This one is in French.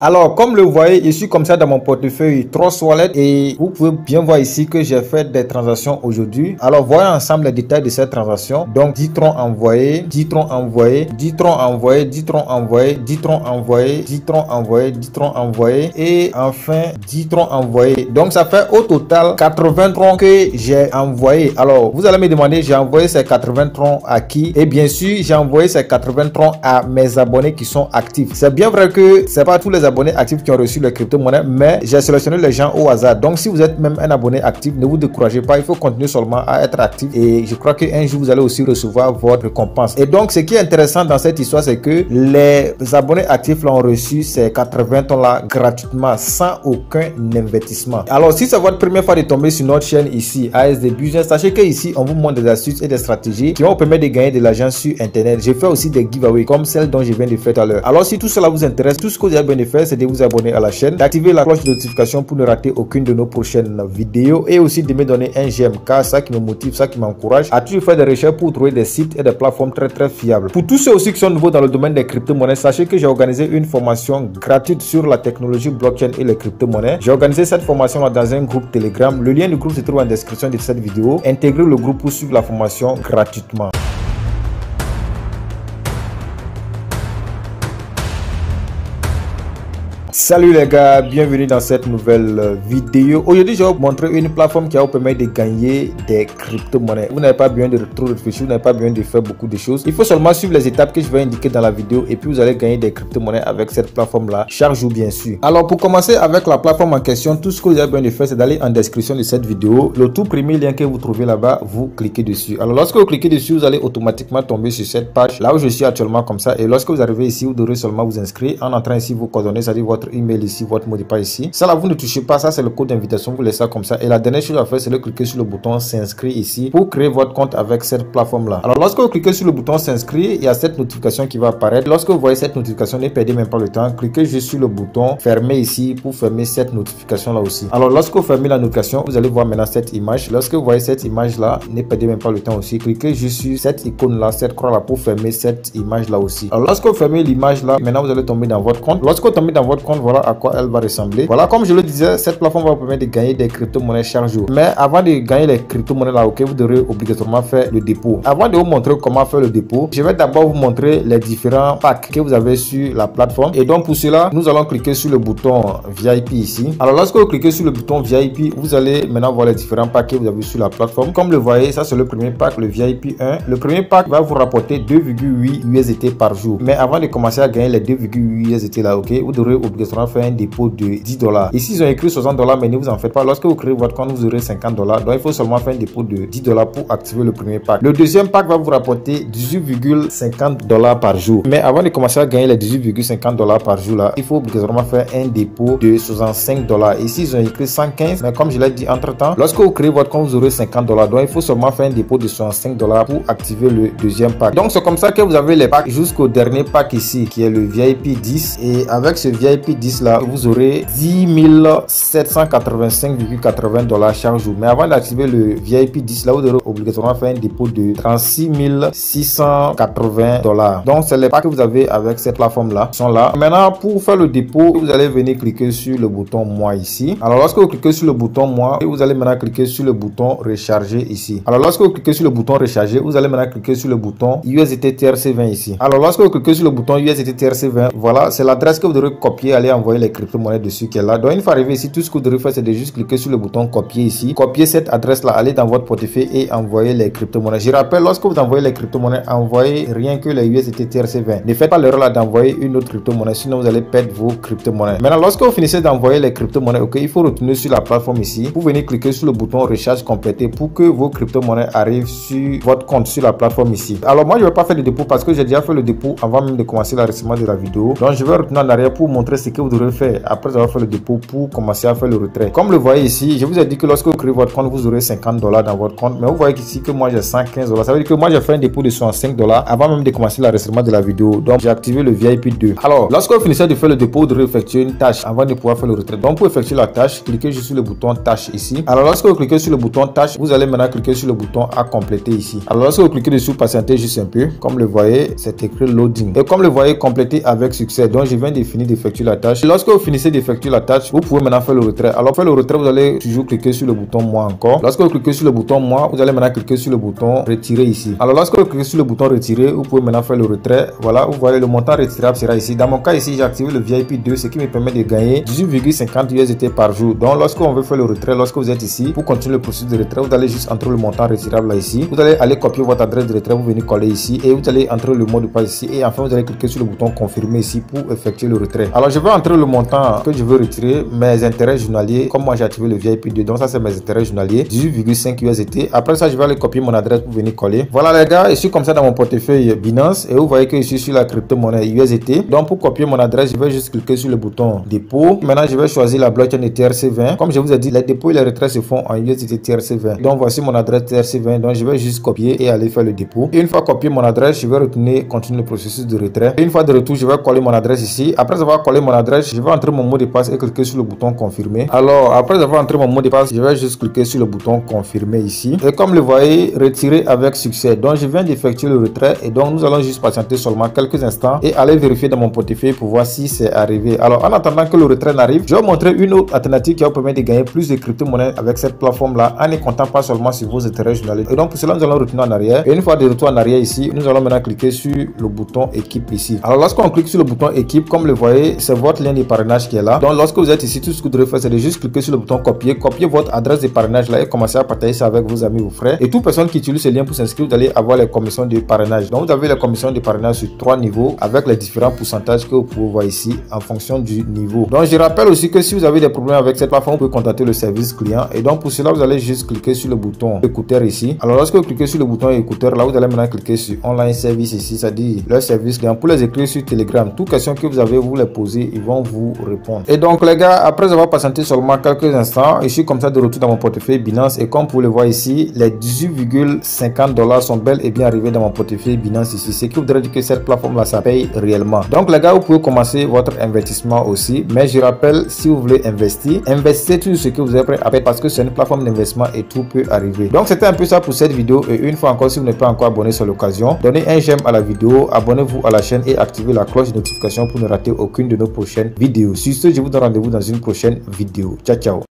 Alors, comme le vous voyez, je suis comme ça dans mon portefeuille Trust Wallet et vous pouvez bien voir ici que j'ai fait des transactions aujourd'hui. Alors, voyons ensemble les détails de cette transaction. Donc, 10 troncs envoyés, 10 troncs envoyés, 10 troncs envoyés, 10 troncs envoyés, 10 troncs envoyés, 10 troncs envoyés, 10 troncs envoyés et enfin 10 troncs envoyés. Donc, ça fait au total 80 troncs que j'ai envoyés. Alors, vous allez me demander, j'ai envoyé ces 80 troncs à qui? Et bien sûr, j'ai envoyé ces 80 troncs à mes abonnés qui sont actifs. C'est bien vrai que c'est pas tous les abonnés actifs qui ont reçu les crypto-monnaies, mais j'ai sélectionné les gens au hasard. Donc si vous êtes même un abonné actif, ne vous découragez pas, il faut continuer seulement à être actif et je crois qu'un jour vous allez aussi recevoir votre récompense. Et donc ce qui est intéressant dans cette histoire, c'est que les abonnés actifs l'ont reçu ces 80 tons là gratuitement sans aucun investissement. Alors si c'est votre première fois de tomber sur notre chaîne ici ASD Business, sachez que ici on vous montre des astuces et des stratégies qui vont vous permettre de gagner de l'argent sur internet. J'ai fait aussi des giveaways comme celle dont je viens de faire tout à l'heure. Alors si tout cela vous intéresse, tout ce que vous avez besoin de faire, c'est de vous abonner à la chaîne, d'activer la cloche de notification pour ne rater aucune de nos prochaines vidéos et aussi de me donner un j'aime car ça qui me motive, ça qui m'encourage à toujours faire des recherches pour trouver des sites et des plateformes très fiables. Pour tous ceux aussi qui sont nouveaux dans le domaine des crypto-monnaies, sachez que j'ai organisé une formation gratuite sur la technologie blockchain et les crypto-monnaies. J'ai organisé cette formation dans un groupe Telegram. Le lien du groupe se trouve en description de cette vidéo. Intégrez le groupe pour suivre la formation gratuitement. Salut les gars, bienvenue dans cette nouvelle vidéo. Aujourd'hui, je vais vous montrer une plateforme qui va vous permettre de gagner des crypto-monnaies. Vous n'avez pas besoin de trop réfléchir, vous n'avez pas besoin de faire beaucoup de choses. Il faut seulement suivre les étapes que je vais indiquer dans la vidéo et puis vous allez gagner des crypto-monnaies avec cette plateforme-là, chaque jour bien sûr. Alors pour commencer avec la plateforme en question, tout ce que vous avez besoin de faire, c'est d'aller en description de cette vidéo. Le tout premier lien que vous trouvez là-bas, vous cliquez dessus. Alors lorsque vous cliquez dessus, vous allez automatiquement tomber sur cette page, là où je suis actuellement comme ça. Et lorsque vous arrivez ici, vous devrez seulement vous inscrire en entrant ici vos coordonnées, c'est-à-dire votre email ici, votre mot de passe ici. Ça là, vous ne touchez pas, ça c'est le code d'invitation, vous laissez ça comme ça. Et la dernière chose à faire, c'est de cliquer sur le bouton s'inscrire ici pour créer votre compte avec cette plateforme là. Alors lorsque vous cliquez sur le bouton s'inscrire, il y a cette notification qui va apparaître. Lorsque vous voyez cette notification, ne perdez même pas le temps, cliquez juste sur le bouton fermer ici pour fermer cette notification là aussi. Alors lorsque vous fermez la notification, vous allez voir maintenant cette image. Lorsque vous voyez cette image là, ne perdez même pas le temps aussi, cliquez juste sur cette icône là, cette croix là pour fermer cette image là aussi. Alors lorsque vous fermez l'image là, maintenant vous allez tomber dans votre compte. Lorsque vous tombez dans votre compte, voilà à quoi elle va ressembler. Voilà, comme je le disais, cette plateforme va vous permettre de gagner des crypto-monnaies chaque jour. Mais avant de gagner les crypto-monnaies là, ok, vous devrez obligatoirement faire le dépôt. Avant de vous montrer comment faire le dépôt, je vais d'abord vous montrer les différents packs que vous avez sur la plateforme. Et donc pour cela, nous allons cliquer sur le bouton VIP ici. Alors lorsque vous cliquez sur le bouton VIP, vous allez maintenant voir les différents packs que vous avez sur la plateforme. Comme le voyez, ça c'est le premier pack, le VIP 1. Le premier pack va vous rapporter 2,8 USDT par jour. Mais avant de commencer à gagner les 2,8 USDT là, ok, vous devrez obligatoirement faire un dépôt de $10. Ici, ils ont écrit $60, mais ne vous en faites pas. Lorsque vous créez votre compte, vous aurez $50. Donc, il faut seulement faire un dépôt de $10 pour activer le premier pack. Le deuxième pack va vous rapporter 18,50 $ par jour. Mais avant de commencer à gagner les 18,50 $ par jour là, il faut obligatoirement faire un dépôt de $65. Ici, ils ont écrit 115, mais comme je l'ai dit entre temps, lorsque vous créez votre compte, vous aurez $50. Donc, il faut seulement faire un dépôt de $65 pour activer le deuxième pack. Donc, c'est comme ça que vous avez les packs jusqu'au dernier pack ici, qui est le VIP 10. Et avec ce VIP 10 là, vous aurez 10 785,80 $ chaque jour. Mais avant d'activer le VIP 10 là, vous devrez obligatoirement faire un dépôt de 36 680 $. Donc c'est les packs que vous avez avec cette plateforme là sont là. Maintenant pour faire le dépôt, vous allez venir cliquer sur le bouton moi ici. Alors lorsque vous cliquez sur le bouton moi, vous allez maintenant cliquer sur le bouton recharger ici. Alors lorsque vous cliquez sur le bouton recharger, vous allez maintenant cliquer sur le bouton USDT TRC20 ici. Alors lorsque vous cliquez sur le bouton USDT TRC20, voilà, c'est l'adresse que vous devrez copier, aller envoyer les crypto-monnaies dessus qui est là. Donc une fois arrivé ici, tout ce que vous devrez faire, c'est de juste cliquer sur le bouton copier ici, copier cette adresse là, aller dans votre portefeuille et envoyer les crypto-monnaies. Je rappelle, lorsque vous envoyez les crypto-monnaies, envoyez rien que les USDT TRC20. Ne faites pas l'erreur là d'envoyer une autre crypto-monnaie, sinon vous allez perdre vos crypto-monnaies. Maintenant lorsque vous finissez d'envoyer les crypto-monnaies, ok, il faut retourner sur la plateforme ici pour venir cliquer sur le bouton recharge complété pour que vos crypto-monnaies arrivent sur votre compte sur la plateforme ici. Alors moi je vais pas faire de dépôt parce que j'ai déjà fait le dépôt avant même de commencer l'enregistrement de la vidéo. Donc je vais retourner en arrière pour montrer ce que vous devrez faire après avoir fait le dépôt pour commencer à faire le retrait. Comme le voyez ici, je vous ai dit que lorsque vous créez votre compte, vous aurez $50 dans votre compte. Mais vous voyez ici que moi j'ai 115 $. Ça veut dire que moi j'ai fait un dépôt de $65 avant même de commencer l'enregistrement de la vidéo. Donc j'ai activé le VIP 2. Alors lorsque vous finissez de faire le dépôt, vous devrez effectuer une tâche avant de pouvoir faire le retrait. Donc pour effectuer la tâche, cliquez juste sur le bouton tâche ici. Alors lorsque vous cliquez sur le bouton tâche, vous allez maintenant cliquer sur le bouton à compléter ici. Alors lorsque vous cliquez dessus, patientez juste un peu. Comme le voyez, c'est écrit loading. Et comme le voyez, compléter avec succès. Donc je viens de finir d'effectuer la tâche. Et lorsque vous finissez d'effectuer la tâche, vous pouvez maintenant faire le retrait. Alors pour faire le retrait, vous allez toujours cliquer sur le bouton moi encore. Lorsque vous cliquez sur le bouton moi, vous allez maintenant cliquer sur le bouton retirer ici. Alors lorsque vous cliquez sur le bouton retirer, vous pouvez maintenant faire le retrait. Voilà, vous voyez le montant retirable sera ici. Dans mon cas ici, j'ai activé le VIP 2, ce qui me permet de gagner 18,50 USDT par jour. Donc lorsqu'on veut faire le retrait, lorsque vous êtes ici, pour continuer le processus de retrait, vous allez juste entrer le montant retirable là ici. Vous allez aller copier votre adresse de retrait, vous venez coller ici et vous allez entrer le mot de passe ici et enfin vous allez cliquer sur le bouton confirmer ici pour effectuer le retrait. Alors je vais entrer le montant que je veux retirer, mes intérêts journaliers, comme moi j'ai activé le VIP 2, donc ça c'est mes intérêts journaliers, 18,5 USDT. Après ça je vais aller copier mon adresse pour venir coller. Voilà les gars, je suis comme ça dans mon portefeuille Binance et vous voyez que je suis sur la crypto-monnaie USDT. Donc pour copier mon adresse, je vais juste cliquer sur le bouton dépôt. Maintenant je vais choisir la blockchain de TRC20. Comme je vous ai dit, les dépôts et les retraits se font en USDT TRC20. Donc voici mon adresse TRC20, donc je vais juste copier et aller faire le dépôt. Et une fois copié mon adresse, je vais retourner continuer le processus de retrait. Et une fois de retour, je vais coller mon adresse ici. Après avoir collé mon adresse, je vais entrer mon mot de passe et cliquer sur le bouton confirmer. Alors après avoir entré mon mot de passe, je vais juste cliquer sur le bouton confirmer ici. Et comme vous voyez, retirer avec succès. Donc je viens d'effectuer le retrait et donc nous allons juste patienter seulement quelques instants et aller vérifier dans mon portefeuille pour voir si c'est arrivé. Alors en attendant que le retrait n'arrive, je vais vous montrer une autre alternative qui va vous permettre de gagner plus de crypto-monnaies avec cette plateforme là en ne comptant pas seulement sur vos intérêts journaliers. Et donc pour cela nous allons retourner en arrière et une fois de retour en arrière ici, nous allons maintenant cliquer sur le bouton équipe ici. Alors lorsqu'on clique sur le bouton équipe, comme le voyez, c'est votre lien de parrainage qui est là. Donc lorsque vous êtes ici, tout ce que vous devez faire, c'est de juste cliquer sur le bouton copier votre adresse de parrainage là et commencer à partager ça avec vos amis ou frères. Et toute personne qui utilise ce lien pour s'inscrire, vous allez avoir les commissions de parrainage. Donc vous avez les commissions de parrainage sur 3 niveaux avec les différents pourcentages que vous pouvez voir ici en fonction du niveau. Donc je rappelle aussi que si vous avez des problèmes avec cette plateforme, vous pouvez contacter le service client. Et donc pour cela, vous allez juste cliquer sur le bouton écouteur ici. Alors lorsque vous cliquez sur le bouton écouteur là, vous allez maintenant cliquer sur online service ici, c'est-à-dire leur service client. Pour les écrire sur Telegram, toutes questions que vous avez, vous les posez, ils vont vous répondre. Et donc les gars, après avoir patienté seulement quelques instants, je suis comme ça de retour dans mon portefeuille Binance et comme vous le voyez ici, les 18,50 $ sont bel et bien arrivés dans mon portefeuille Binance ici, ce qui voudrait dire que cette plateforme là ça paye réellement. Donc les gars, vous pouvez commencer votre investissement aussi, mais je rappelle, si vous voulez investir, investissez tout ce que vous êtes prêt à faire parce que c'est une plateforme d'investissement et tout peut arriver. Donc c'était un peu ça pour cette vidéo et une fois encore, si vous n'êtes pas encore abonné sur l'occasion, donnez un j'aime à la vidéo, abonnez-vous à la chaîne et activez la cloche de notification pour ne rater aucune de nos prochaines vidéos. Sur ce, je vous donne rendez-vous dans une prochaine vidéo. Ciao ciao.